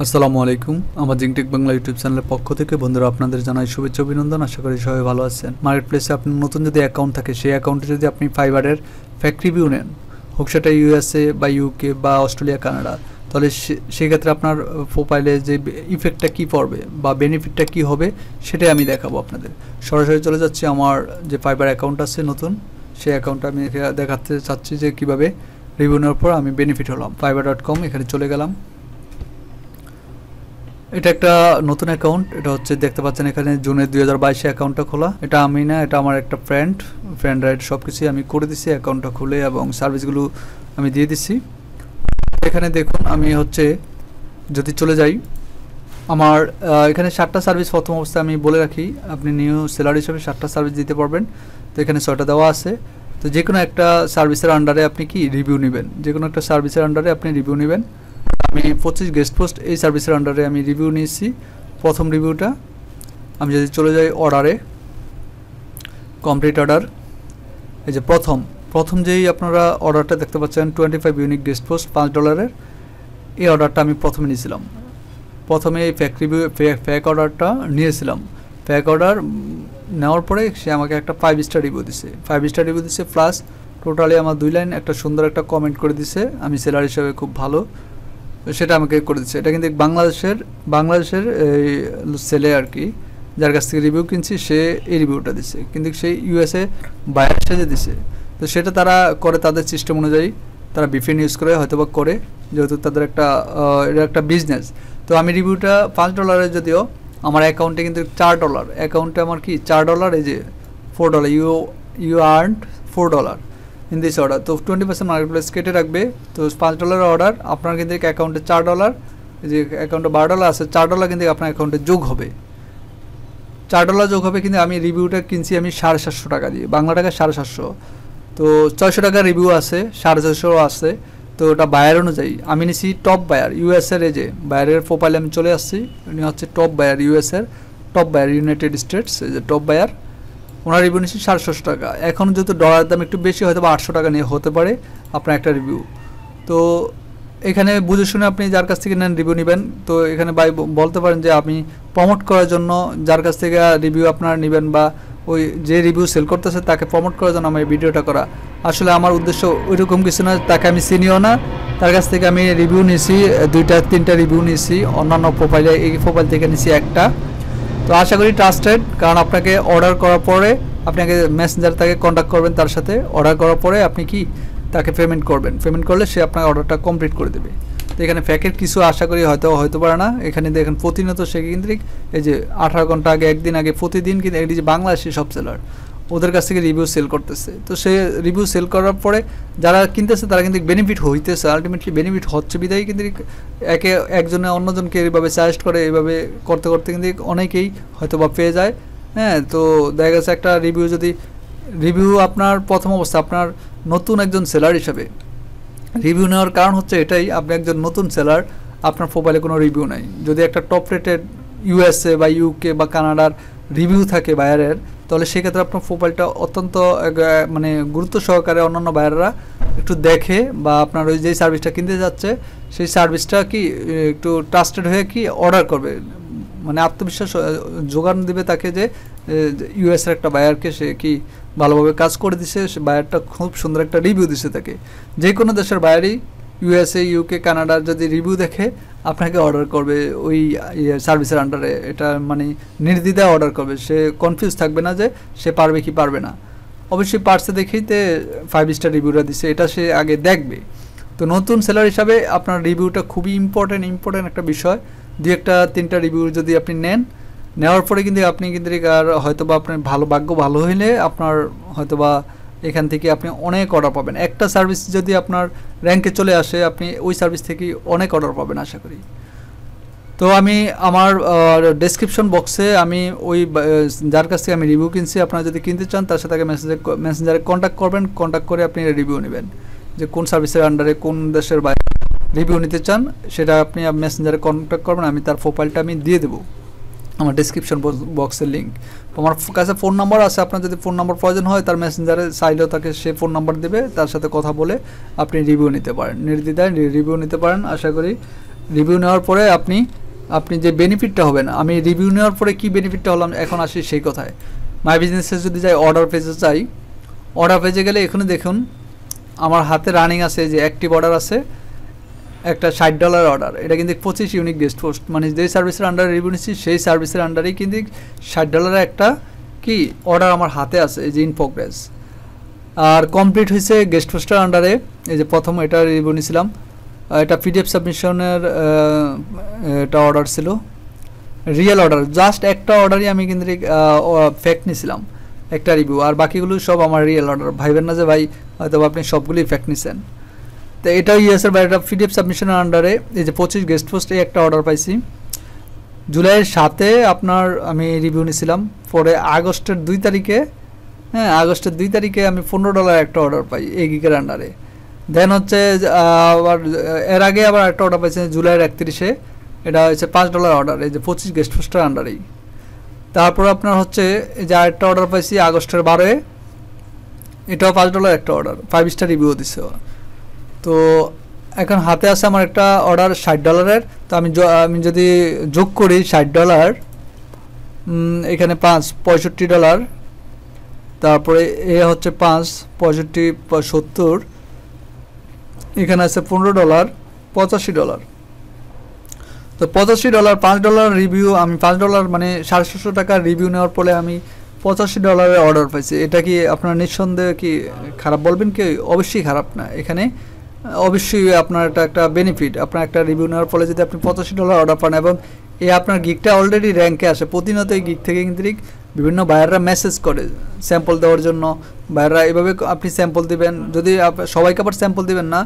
আসসালামু আলাইকুম। AmazingTechBangla YouTube চ্যানেলের পক্ষ থেকে বন্ধুরা আপনাদের জানাই শুভেচ্ছা অভিনন্দন। আশা করি সবাই ভালো আছেন। মার্কেট প্লেসে আপনার নতুন যদি অ্যাকাউন্ট থাকে, সেই অ্যাকাউন্টে যদি আপনি ফাইবারের ফ্যাক্ট রিভিউ নেন, হোক সেটা ইউএসএ বা ইউকে বা অস্ট্রেলিয়া, কানাডা, তাহলে সেই ক্ষেত্রে আপনার প্রোফাইলে যে ইফেক্টটা কী পড়বে বা বেনিফিটটা কী হবে সেটাই আমি দেখাবো আপনাদের। সরাসরি চলে যাচ্ছি আমার যে ফাইবার অ্যাকাউন্ট আছে নতুন, সেই অ্যাকাউন্টটা আমি দেখাতে চাচ্ছি যে কীভাবে রিভিউ নেওয়ার পর আমি বেনিফিট হলাম। fiverr.com এখানে চলে গেলাম। এটা একটা নতুন অ্যাকাউন্ট, এটা হচ্ছে দেখতে পাচ্ছেন এখানে জুনের 2022 অ্যাকাউন্টটা খোলা। এটা আমি না, এটা আমার একটা ফ্রেন্ড রাইট সব কিছুই আমি করে দিছি অ্যাকাউন্টটা খুলে, এবং সার্ভিসগুলো আমি দিয়ে দিচ্ছি। এখানে দেখুন আমি হচ্ছে যদি চলে যাই, আমার এখানে 7টা সার্ভিস প্রথম অবস্থায় আমি বলে রাখি, আপনি নিউ সেলার হিসেবে 7টা সার্ভিস দিতে পারবেন। তো এখানে 6টা দেওয়া আছে। তো যে কোনো একটা সার্ভিসের আন্ডারে আপনি কি রিভিউ নেবেন, যে কোনো একটা সার্ভিসের আন্ডারে আপনি রিভিউ নেবেন। আমি 25 গেস্ট পোস্ট এই সার্ভিসের আন্ডারে আমি রিভিউ নিয়েছি। প্রথম রিভিউটা আমি যদি চলে যাই অর্ডারে, কমপ্লিট অর্ডার, এই যে প্রথম যেই আপনারা অর্ডারটা দেখতে পাচ্ছেন 25 ইউনিক গেস্ট পোস্ট $5, এই অর্ডারটা আমি প্রথমে নিয়েছিলাম। প্রথমে এই ফ্যাক অর্ডারটা নিয়েছিলাম। ফ্যাক অর্ডার নেওয়ার পরে সে আমাকে একটা 5 স্টার রিভিউ দিছে, 5 স্টার রিভিউ দিছে, প্লাস টোটালি আমার 2 লাইন একটা সুন্দর একটা কমেন্ট করে দিছে, আমি সেলার হিসেবে খুব ভালো, সেটা আমাকে করে দিচ্ছে। এটা কিন্তু বাংলাদেশের সেলে আর কি, যার কাছ থেকে রিভিউ কিনছি সে এই রিভিউটা দিছে, কিন্তু সেই ইউএসএ বায়ার সেজে দিছে। তো সেটা তারা করে তাদের সিস্টেম অনুযায়ী, তারা বিফিন ইউজ করে হয়তোবা করে, যেহেতু তাদের এটা একটা বিজনেস। তো আমি রিভিউটা $5 যদিও আমার অ্যাকাউন্টে কিন্তু $4, অ্যাকাউন্টে আমার কি $4, এই যে $4, you earned $4 in this order. তো 20% মার্কেট প্লেস কেটে রাখবে। তো $5 অর্ডার আপনার কিন্তু অ্যাকাউন্টে $4, যে অ্যাকাউন্টে $12 আছে, $4 কিন্তু আপনার অ্যাকাউন্টে যোগ হবে, $4 যোগ হবে। কিন্তু আমি রিভিউটা কিনছি আমি 750 টাকা দিয়ে, বাংলা টাকা 750। তো 600 টাকা রিভিউ আছে, 650 আছে। তো ওটা বায়ার অনুযায়ী আমি নিছি টপ বায়ার ইউএসএর, এই যে বায়ারের প্রোফাইলে আমি চলে আসছি, উনি হচ্ছে টপ বায়ার ইউএসএর টপ বায়ার, ইউনাইটেড স্টেটস, এই যে টপ বায়ার, ওনার রিভিউ নিচ্ছি 750 টাকা। এখন যেহেতু ডলার দাম একটু বেশি, হয়তো 800 টাকা নিয়ে হতে পারে আপনার একটা রিভিউ। তো এখানে বুঝে শুনে আপনি যার কাছ থেকে নেন রিভিউ নেবেন। তো এখানে ভাই বলতে পারেন যে আপনি প্রমোট করার জন্য যার কাছ থেকে রিভিউ আপনার নেবেন, বা ওই যে রিভিউ সেল করতেছে তাকে প্রমোট করার জন্য আমার এই ভিডিওটা করা। আসলে আমার উদ্দেশ্য ওইরকম কিছু না, তাকে আমি চিনিও না, তার কাছ থেকে আমি রিভিউ নিয়েছি 2-3টা রিভিউ নিয়েছি, অন্যান্য প্রোফাইলে এই প্রোফাইল থেকে নিয়েছি একটা। তো আশা করি ট্রাস্টেড, কারণ আপনাকে অর্ডার করার পরে আপনাকে মেসেঞ্জার তাকে কন্ট্যাক্ট করবেন, তার সাথে অর্ডার করার পরে আপনি কি তাকে পেমেন্ট করবেন, পেমেন্ট করলে সে আপনার অর্ডারটা কমপ্লিট করে দেবে। তো এখানে ফ্যাকের কিছু আশা করি হয়তো পারে না। এখানে দেখেন প্রতিনিয়ত সে কিন্তু এই যে 18 ঘন্টা আগে, একদিন আগে, প্রতিদিন কিন্তু এই যে বাংলাদেশি সব সেলার ওদের কাছ থেকে রিভিউ সেল করতেছে। তো সে রিভিউ সেল করার পরে যারা কিনতেছে তারা কিন্তু বেনিফিট হইতেছে, আলটিমেটলি বেনিফিট হচ্ছে বিদায় কিন্তু একজনে অন্যজনকে এইভাবে সাজেস্ট করে, এইভাবে করতে করতে কিন্তু অনেকেই হয়তো বা পেয়ে যায়। হ্যাঁ, তো দেখা গেছে একটা রিভিউ আপনার প্রথম অবস্থা, আপনার নতুন একজন সেলার হিসাবে রিভিউ নেওয়ার কারণ হচ্ছে এটাই, আপনি একজন নতুন সেলার, আপনার প্রোফাইলে কোনো রিভিউ নাই। যদি একটা টপ রেটেড ইউএসএ বা ইউকে বা কানাডার রিভিউ থাকে বায়ারের, তাহলে সেক্ষেত্রে আপনার প্রোফাইলটা অত্যন্ত মানে গুরুত্ব সহকারে অন্যান্য বায়াররা একটু দেখে, বা আপনার ওই যেই সার্ভিসটা কিনতে যাচ্ছে সেই সার্ভিসটা কি একটু ট্রাস্টেড হয়ে কি অর্ডার করবে, মানে আত্মবিশ্বাস যোগান দেবে তাকে যে ইউএসের একটা বায়ারকে সে কি ভালোভাবে কাজ করে দিছে, সে বায়ারটা খুব সুন্দর একটা রিভিউ দিছে তাকে। যে কোনো দেশের বায়ারই ইউএসএ, ইউকে, কানাডার যদি রিভিউ দেখে আপনাকে অর্ডার করবে ওই সার্ভিসের আন্ডারে, এটা মানে নির্দ্বিধায় অর্ডার করবে, সে কনফিউজ থাকবে না যে সে পারবে কি পারবে না। অবশ্যই পারছে দেখেইতে 5 স্টার রিভিউটা দিছে, এটা সে আগে দেখবে। তো নতুন সেলার হিসাবে আপনার রিভিউটা খুবই ইম্পর্টেন্ট একটা বিষয়। 2-3টা রিভিউ যদি আপনি নেওয়ার পরে কিন্তু আপনি কিন্তু আর হয়তোবা আপনার ভালো হইলে আপনার হয়তোবা এখান থেকে আপনি অনেক অর্ডার পাবেন। একটা সার্ভিস যদি আপনার র্যাঙ্কে চলে আসে, আপনি ওই সার্ভিস থেকে অনেক অর্ডার পাবেন আশা করি। তো আমি আমার ডেসক্রিপশন বক্সে আমি ওই যার কাছ থেকে আমি রিভিউ কিনছি, আপনারা যদি কিনতে চান তার সাথে মেসেঞ্জারে কন্ট্যাক্ট করবেন, কন্ট্যাক্ট করে আপনি রিভিউ নেবেন, যে কোন সার্ভিসের আন্ডারে কোন দেশের বাইরে রিভিউ নিতে চান সেটা আপনি মেসেঞ্জারে কন্ট্যাক্ট করবেন, আমি তার প্রোফাইলটা আমি দিয়ে দেবো আমার ডেসক্রিপশন বক্সের লিঙ্ক। আমার কাছে ফোন নাম্বার আছে, আপনার যদি ফোন নাম্বার প্রয়োজন হয় তার মেসেঞ্জারে চাইলেও তাকে সে ফোন নাম্বার দেবে, তার সাথে কথা বলে আপনি রিভিউ নিতে পারেন, নির্দ্বিধায় রিভিউ নিতে পারেন। আশা করি রিভিউ নেওয়ার পরে আপনি যে বেনিফিটটা হবেন, আমি রিভিউ নেওয়ার পরে কি বেনিফিটটা হলাম এখন আসি সেই কথায়। মাই বিজনেসে যদি যাই, অর্ডার পেজে যাই, অর্ডার পেজে গেলে এখানে দেখুন আমার হাতে রানিং আছে যে অ্যাক্টিভ অর্ডার আছে একটা $60 অর্ডার, এটা কিন্তু 25 ইউনিক গেস্ট পোস্ট, মানে যেই সার্ভিসের আন্ডারে রিভিউ নিচ্ছি সেই সার্ভিসের আন্ডারেই কিন্তু $60 একটা কি অর্ডার আমার হাতে আছে, এই যে ইন প্রোগ্রেস। আর কমপ্লিট হয়েছে গেস্ট পোস্টের আন্ডারে, এই যে প্রথম এটা রিভিউ নিয়েছিলাম, এটা পিডিএফ সাবমিশনের এটা অর্ডার ছিল, রিয়েল অর্ডার, জাস্ট একটা অর্ডারই আমি কিন্তু ফেক নিয়েছিলাম, একটা রিভিউ, আর বাকিগুলো সব আমার রিয়েল অর্ডার। ভাইবেন না যে ভাই হয়তো আপনি সবগুলোই ফেক নিছেন। তো এটা ইউএসের বাইরে একটা পিডিএফ সাবমিশনের আন্ডারে এই যে 25 গেস্ট পোস্টে একটা অর্ডার পাইছি। জুলাইয়ের 7-এ আপনার আমি রিভিউ নিয়েছিলাম, পরে আগস্টের 2 তারিখে, হ্যাঁ আগস্টের 2 তারিখে আমি $15 একটা অর্ডার পাই এই গিগের আন্ডারে। দেন হচ্ছে আবার এর আগে আবার একটা অর্ডার পাইছি জুলাইয়ের 31-এ, এটা হচ্ছে $5 অর্ডার, এই যে 25 গেস্ট পোস্টের আন্ডারেই। তারপর আপনার হচ্ছে এই যে আরেকটা অর্ডার পাইছি আগস্টের 12-এ, এটাও $5 একটা অর্ডার, 5 স্টার রিভিউ দিছে। তো এখন হাতে আছে আমার একটা অর্ডার $60-এর। তো আমি যদি যোগ করি $60, এখানে $65, তারপরে এ হচ্ছে 5, 65, 70, এখানে আছে $15, $85। তো $85, $5 রিভিউ, আমি $5 মানে $750 রিভিউ নেওয়ার পরে আমি $85 অর্ডার পাইছি। এটা কি আপনার নিঃসন্দেহে কি খারাপ বলবেন কি? অবশ্যই খারাপ না, এখানে অবশ্যই আপনার এটা একটা বেনিফিট। আপনার একটা রিভিউ নেওয়ার ফলে যদি আপনি $85 অর্ডার পান এবং এই আপনার গিগটা অলরেডি র্যাঙ্কে আসে, প্রতিনিয়ত এই গিগ থেকে কিন্তু বিভিন্ন বায়াররা মেসেজ করে স্যাম্পল দেওয়ার জন্য। বায়াররা এভাবে আপনি স্যাম্পল দিবেন, যদি সবাইকে আবার স্যাম্পল দিবেন না,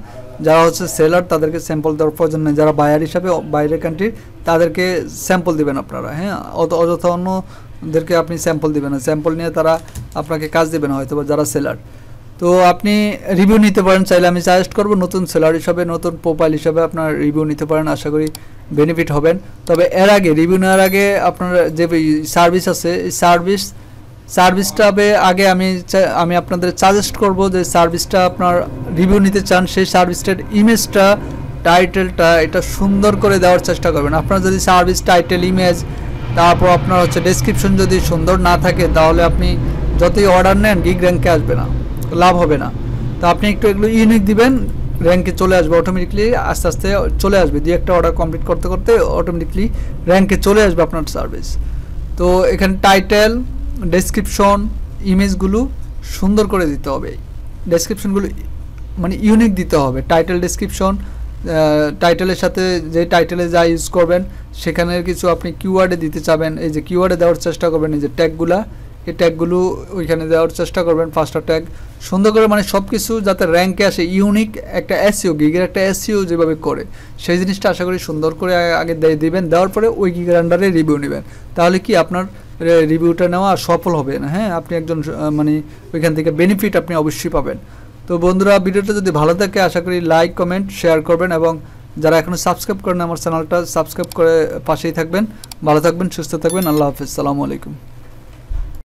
যারা হচ্ছে সেলার তাদেরকে স্যাম্পল দেওয়ার প্রয়োজন নেই, যারা বায়ার হিসাবে বাইরের কান্ট্রির তাদেরকে স্যাম্পল দিবেন আপনারা, হ্যাঁ অযথা অন্যদেরকে আপনি স্যাম্পল দিবেন না, স্যাম্পল নিয়ে তারা আপনাকে কাজ দেবেন হয়তো বা যারা সেলার। তো আপনি রিভিউ নিতে পারেন চাইলে, আমি সাজেস্ট করব নতুন সেলার হিসাবে, নতুন প্রোফাইল হিসাবে আপনার রিভিউ নিতে পারেন, আশা করি বেনিফিট হবেন। তবে এর আগে রিভিউ নেওয়ার আগে আপনার যে সার্ভিস আছে এই সার্ভিসটা আগে আমি আপনাদের সাজেস্ট করব যে সার্ভিসটা আপনার রিভিউ নিতে চান সেই সার্ভিসটার ইমেজটা, টাইটেলটা এটা সুন্দর করে দেওয়ার চেষ্টা করবেন। আপনার যদি সার্ভিস টাইটেল, ইমেজ, তারপর আপনার হচ্ছে ডেসক্রিপশন যদি সুন্দর না থাকে তাহলে আপনি যতই অর্ডার নেন গিগ র্যাঙ্কে আসবে না, লাভ হবে না। তো আপনি একটু এগুলো ইউনিক দিবেন, র্যাঙ্কে চলে আসবে অটোমেটিকলি, আস্তে আস্তে চলে আসবে, দিয়ে একটা অর্ডার কমপ্লিট করতে করতে অটোমেটিকলি র্যাঙ্কে চলে আসবে আপনার সার্ভিস। তো এখানে টাইটেল, ডেসক্রিপশন, ইমেজগুলো সুন্দর করে দিতে হবে, ডেসক্রিপশনগুলো মানে ইউনিক দিতে হবে। টাইটেল, ডেসক্রিপশন, টাইটেলের সাথে যে টাইটেলে যা ইউজ করবেন সেখানের কিছু আপনি কিওয়ার্ডে দিতে চাবেন, এই যে কিওয়ার্ডে দেওয়ার চেষ্টা করবেন, এই যে ট্যাগগুলা, এই ট্যাগগুলো ওইখানে দেওয়ার চেষ্টা করবেন, 5টা ট্যাগ সুন্দর করে, মানে সব কিছু যাতে র্যাঙ্কে আসে, ইউনিক একটা এসইও, গিগের একটা এসইও যেভাবে করে সেই জিনিসটা আশা করি সুন্দর করে আগে দিবেন। দেওয়ার পরে ওই গিগের আন্ডারে রিভিউ নেবেন, তাহলে কি আপনার রিভিউটা নেওয়া সফল হবে না, হ্যাঁ আপনি একজন মানে ওইখান থেকে বেনিফিট আপনি অবশ্যই পাবেন। তো বন্ধুরা ভিডিওটা যদি ভালো থাকে আশা করি লাইক, কমেন্ট, শেয়ার করবেন এবং যারা এখনও সাবস্ক্রাইব করেন আমার চ্যানেলটা সাবস্ক্রাইব করে পাশেই থাকবেন। ভালো থাকবেন, সুস্থ থাকবেন, আল্লাহ হাফেজ, সালামু আলাইকুম।